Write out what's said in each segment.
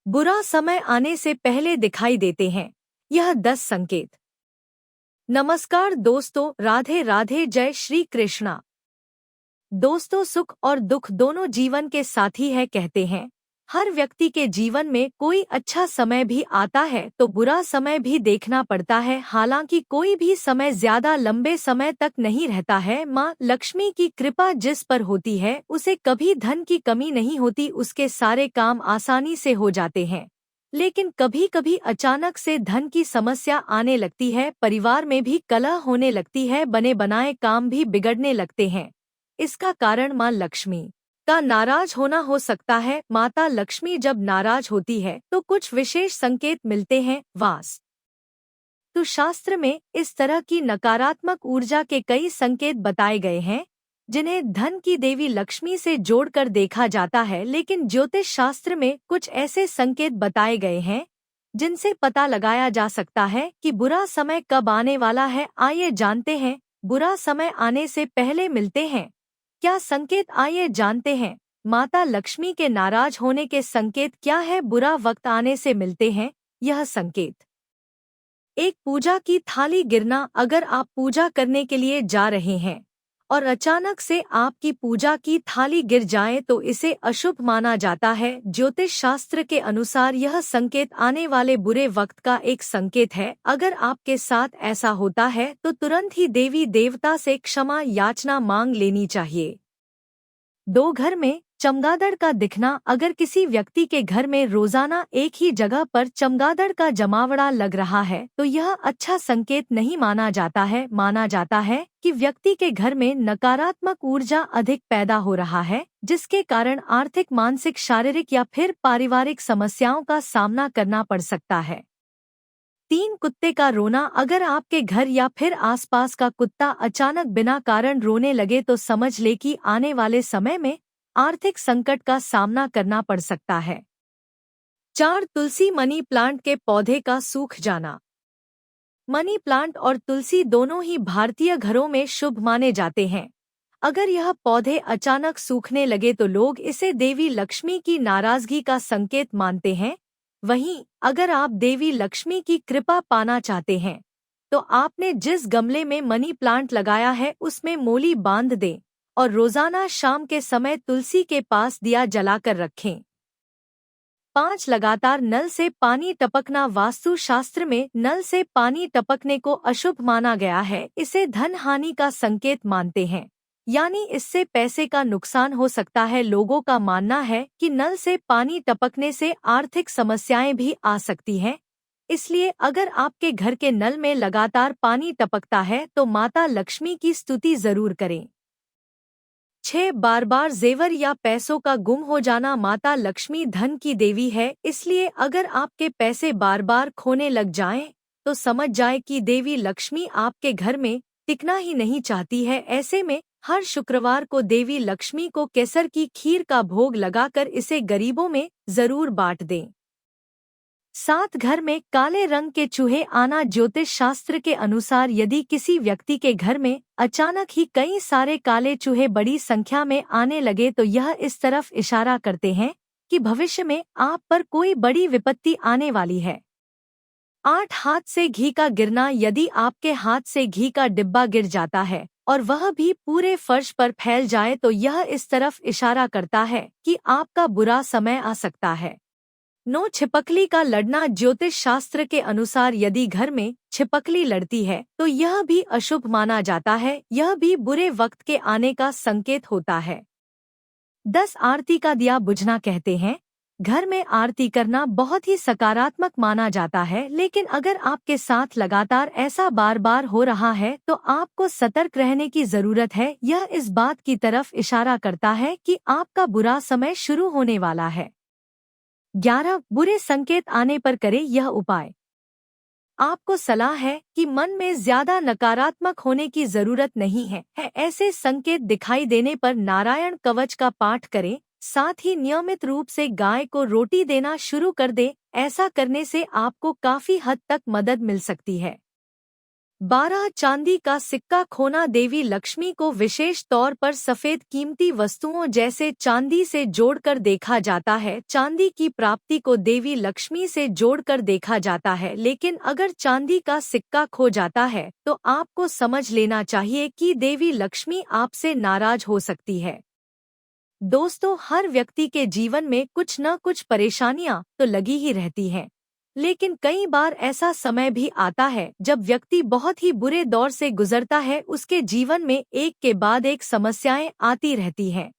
बुरा समय आने से पहले दिखाई देते हैं। यह 10 संकेत। नमस्कार दोस्तों, राधे राधे, जय श्री कृष्णा। दोस्तों, सुख और दुख दोनों जीवन के साथी है कहते हैं। हर व्यक्ति के जीवन में कोई अच्छा समय भी आता है तो बुरा समय भी देखना पड़ता है। हालांकि कोई भी समय ज्यादा लंबे समय तक नहीं रहता है। माँ लक्ष्मी की कृपा जिस पर होती है उसे कभी धन की कमी नहीं होती, उसके सारे काम आसानी से हो जाते हैं। लेकिन कभी कभी अचानक से धन की समस्या आने लगती है, परिवार में भी कलह होने लगती है, बने बनाए काम भी बिगड़ने लगते हैं। इसका कारण माँ लक्ष्मी का नाराज होना हो सकता है। माता लक्ष्मी जब नाराज होती है तो कुछ विशेष संकेत मिलते हैं। तो शास्त्र में इस तरह की नकारात्मक ऊर्जा के कई संकेत बताए गए हैं जिन्हें धन की देवी लक्ष्मी से जोड़कर देखा जाता है। लेकिन ज्योतिष शास्त्र में कुछ ऐसे संकेत बताए गए हैं जिनसे पता लगाया जा सकता है कि बुरा समय कब आने वाला है। आइए जानते हैं बुरा समय आने से पहले मिलते हैं क्या संकेत। आइए जानते हैं माता लक्ष्मी के नाराज होने के संकेत क्या है। बुरा वक्त आने से मिलते हैं यह संकेत। एक, पूजा की थाली गिरना। अगर आप पूजा करने के लिए जा रहे हैं और अचानक से आपकी पूजा की थाली गिर जाए तो इसे अशुभ माना जाता है। ज्योतिष शास्त्र के अनुसार यह संकेत आने वाले बुरे वक्त का एक संकेत है। अगर आपके साथ ऐसा होता है तो तुरंत ही देवी देवता से क्षमा याचना मांग लेनी चाहिए। 2, घर में चमगादड़ का दिखना। अगर किसी व्यक्ति के घर में रोजाना एक ही जगह पर चमगादड़ का जमावड़ा लग रहा है तो यह अच्छा संकेत नहीं माना जाता है। माना जाता है कि व्यक्ति के घर में नकारात्मक ऊर्जा अधिक पैदा हो रहा है, जिसके कारण आर्थिक, मानसिक, शारीरिक या फिर पारिवारिक समस्याओं का सामना करना पड़ सकता है। 3, कुत्ते का रोना। अगर आपके घर या फिर आसपास का कुत्ता अचानक बिना कारण रोने लगे तो समझ ले कि आने वाले समय में आर्थिक संकट का सामना करना पड़ सकता है। 4, तुलसी मनी प्लांट के पौधे का सूख जाना। मनी प्लांट और तुलसी दोनों ही भारतीय घरों में शुभ माने जाते हैं। अगर यह पौधे अचानक सूखने लगे तो लोग इसे देवी लक्ष्मी की नाराजगी का संकेत मानते हैं। वहीं अगर आप देवी लक्ष्मी की कृपा पाना चाहते हैं तो आपने जिस गमले में मनी प्लांट लगाया है उसमें मोली बांध दें और रोजाना शाम के समय तुलसी के पास दिया जलाकर रखें। 5, लगातार नल से पानी टपकना। वास्तु शास्त्र में नल से पानी टपकने को अशुभ माना गया है। इसे धन हानि का संकेत मानते हैं, यानी इससे पैसे का नुकसान हो सकता है। लोगों का मानना है कि नल से पानी टपकने से आर्थिक समस्याएं भी आ सकती हैं। इसलिए अगर आपके घर के नल में लगातार पानी टपकता है तो माता लक्ष्मी की स्तुति जरूर करें। 6, बार बार जेवर या पैसों का गुम हो जाना। माता लक्ष्मी धन की देवी है, इसलिए अगर आपके पैसे बार बार खोने लग जाएं तो समझ जाए कि देवी लक्ष्मी आपके घर में टिकना ही नहीं चाहती है। ऐसे में हर शुक्रवार को देवी लक्ष्मी को केसर की खीर का भोग लगाकर इसे गरीबों में जरूर बांट दें। 7, घर में काले रंग के चूहे आना। ज्योतिष शास्त्र के अनुसार यदि किसी व्यक्ति के घर में अचानक ही कई सारे काले चूहे बड़ी संख्या में आने लगे तो यह इस तरफ इशारा करते हैं कि भविष्य में आप पर कोई बड़ी विपत्ति आने वाली है। 8, हाथ से घी का गिरना। यदि आपके हाथ से घी का डिब्बा गिर जाता है और वह भी पूरे फर्श पर फैल जाए तो यह इस तरफ इशारा करता है कि आपका बुरा समय आ सकता है। 9, छिपकली का लड़ना। ज्योतिष शास्त्र के अनुसार यदि घर में छिपकली लड़ती है तो यह भी अशुभ माना जाता है, यह भी बुरे वक्त के आने का संकेत होता है। 10, आरती का दिया बुझना। कहते हैं घर में आरती करना बहुत ही सकारात्मक माना जाता है, लेकिन अगर आपके साथ लगातार ऐसा बार बार हो रहा है तो आपको सतर्क रहने की जरूरत है। यह इस बात की तरफ इशारा करता है कि आपका बुरा समय शुरू होने वाला है। 11, बुरे संकेत आने पर करें यह उपाय। आपको सलाह है कि मन में ज्यादा नकारात्मक होने की जरूरत नहीं है। ऐसे संकेत दिखाई देने पर नारायण कवच का पाठ करें, साथ ही नियमित रूप से गाय को रोटी देना शुरू कर दें। ऐसा करने से आपको काफी हद तक मदद मिल सकती है। 12 चांदी का सिक्का खोना देवी लक्ष्मी को विशेष तौर पर सफेद कीमती वस्तुओं जैसे चांदी से जोड़कर देखा जाता है। चांदी की प्राप्ति को देवी लक्ष्मी से जोड़कर देखा जाता है, लेकिन अगर चांदी का सिक्का खो जाता है तो आपको समझ लेना चाहिए कि देवी लक्ष्मी आपसे नाराज हो सकती है। दोस्तों, हर व्यक्ति के जीवन में कुछ न कुछ परेशानियां तो लगी ही रहती हैं, लेकिन कई बार ऐसा समय भी आता है जब व्यक्ति बहुत ही बुरे दौर से गुजरता है। उसके जीवन में एक के बाद एक समस्याएं आती रहती हैं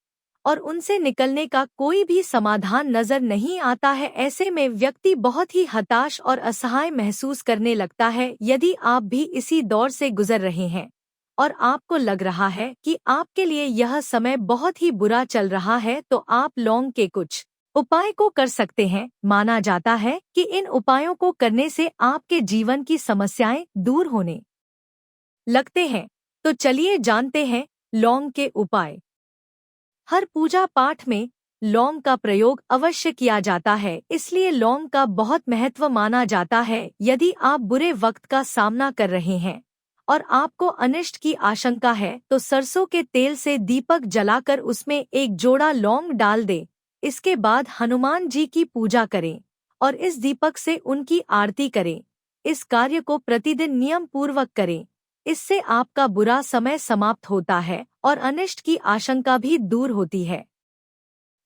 और उनसे निकलने का कोई भी समाधान नजर नहीं आता है। ऐसे में व्यक्ति बहुत ही हताश और असहाय महसूस करने लगता है। यदि आप भी इसी दौर से गुजर रहे हैं और आपको लग रहा है कि आपके लिए यह समय बहुत ही बुरा चल रहा है, तो आप लौंग के कुछ उपाय को कर सकते हैं। माना जाता है कि इन उपायों को करने से आपके जीवन की समस्याएं दूर होने लगते हैं। तो चलिए जानते हैं लौंग के उपाय। हर पूजा पाठ में लौंग का प्रयोग अवश्य किया जाता है, इसलिए लौंग का बहुत महत्व माना जाता है। यदि आप बुरे वक्त का सामना कर रहे हैं और आपको अनिष्ट की आशंका है, तो सरसों के तेल से दीपक जलाकर उसमें एक जोड़ा लौंग डाल दें। इसके बाद हनुमान जी की पूजा करें और इस दीपक से उनकी आरती करें। इस कार्य को प्रतिदिन नियम पूर्वक करें। इससे आपका बुरा समय समाप्त होता है और अनिष्ट की आशंका भी दूर होती है।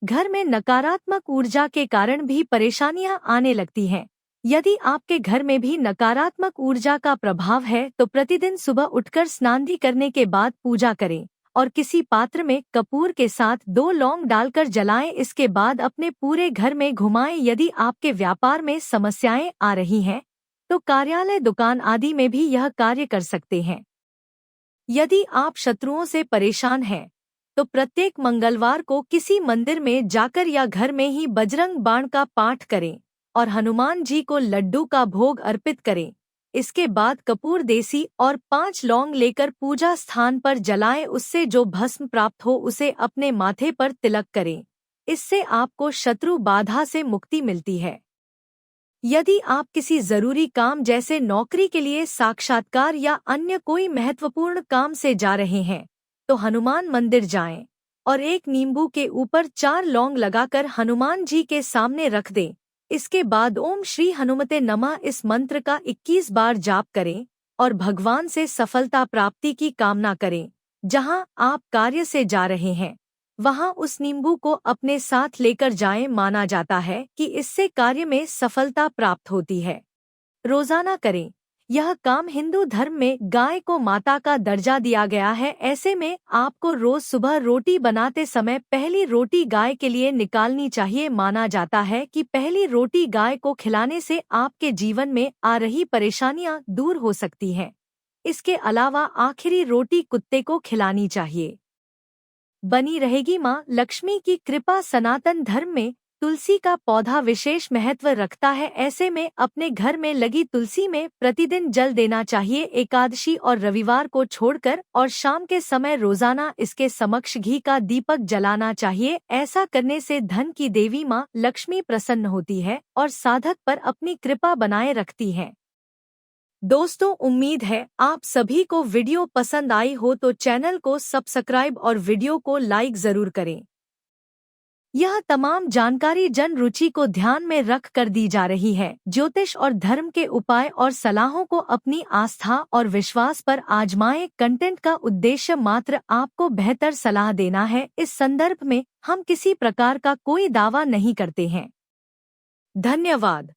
घर में नकारात्मक ऊर्जा के कारण भी परेशानियां आने लगती हैं। यदि आपके घर में भी नकारात्मक ऊर्जा का प्रभाव है तो प्रतिदिन सुबह उठकर स्नान करने के बाद पूजा करें और किसी पात्र में कपूर के साथ 2 लौंग डालकर जलाएं। इसके बाद अपने पूरे घर में घुमाएं। यदि आपके व्यापार में समस्याएं आ रही हैं तो कार्यालय, दुकान आदि में भी यह कार्य कर सकते हैं। यदि आप शत्रुओं से परेशान हैं तो प्रत्येक मंगलवार को किसी मंदिर में जाकर या घर में ही बजरंग बाण का पाठ करें और हनुमान जी को लड्डू का भोग अर्पित करें। इसके बाद कपूर, देसी और 5 लौंग लेकर पूजा स्थान पर जलाएं। उससे जो भस्म प्राप्त हो उसे अपने माथे पर तिलक करें। इससे आपको शत्रु बाधा से मुक्ति मिलती है। यदि आप किसी जरूरी काम जैसे नौकरी के लिए साक्षात्कार या अन्य कोई महत्वपूर्ण काम से जा रहे हैं तो हनुमान मंदिर जाएं और एक नींबू के ऊपर 4 लौंग लगाकर हनुमान जी के सामने रख दें। इसके बाद ओम श्री हनुमते नमः इस मंत्र का 21 बार जाप करें और भगवान से सफलता प्राप्ति की कामना करें। जहां आप कार्य से जा रहे हैं वहां उस नींबू को अपने साथ लेकर जाएं। माना जाता है कि इससे कार्य में सफलता प्राप्त होती है। रोजाना करें। यह काम हिंदू धर्म में गाय को माता का दर्जा दिया गया है। ऐसे में आपको रोज सुबह रोटी बनाते समय पहली रोटी गाय के लिए निकालनी चाहिए। माना जाता है कि पहली रोटी गाय को खिलाने से आपके जीवन में आ रही परेशानियां दूर हो सकती हैं। इसके अलावा आखिरी रोटी कुत्ते को खिलानी चाहिए। बनी रहेगी माँ लक्ष्मी की कृपा। सनातन धर्म में तुलसी का पौधा विशेष महत्व रखता है। ऐसे में अपने घर में लगी तुलसी में प्रतिदिन जल देना चाहिए। एकादशी और रविवार को छोड़कर और शाम के समय रोजाना इसके समक्ष घी का दीपक जलाना चाहिए। ऐसा करने से धन की देवी माँ लक्ष्मी प्रसन्न होती है और साधक पर अपनी कृपा बनाए रखती है। दोस्तों, उम्मीद है आप सभी को वीडियो पसंद आई हो, तो चैनल को सब्सक्राइब और वीडियो को लाइक जरूर करें। यह तमाम जानकारी जन रुचि को ध्यान में रख कर दी जा रही है। ज्योतिष और धर्म के उपाय और सलाहों को अपनी आस्था और विश्वास पर आजमाएं। कंटेंट का उद्देश्य मात्र आपको बेहतर सलाह देना है। इस संदर्भ में हम किसी प्रकार का कोई दावा नहीं करते हैं। धन्यवाद।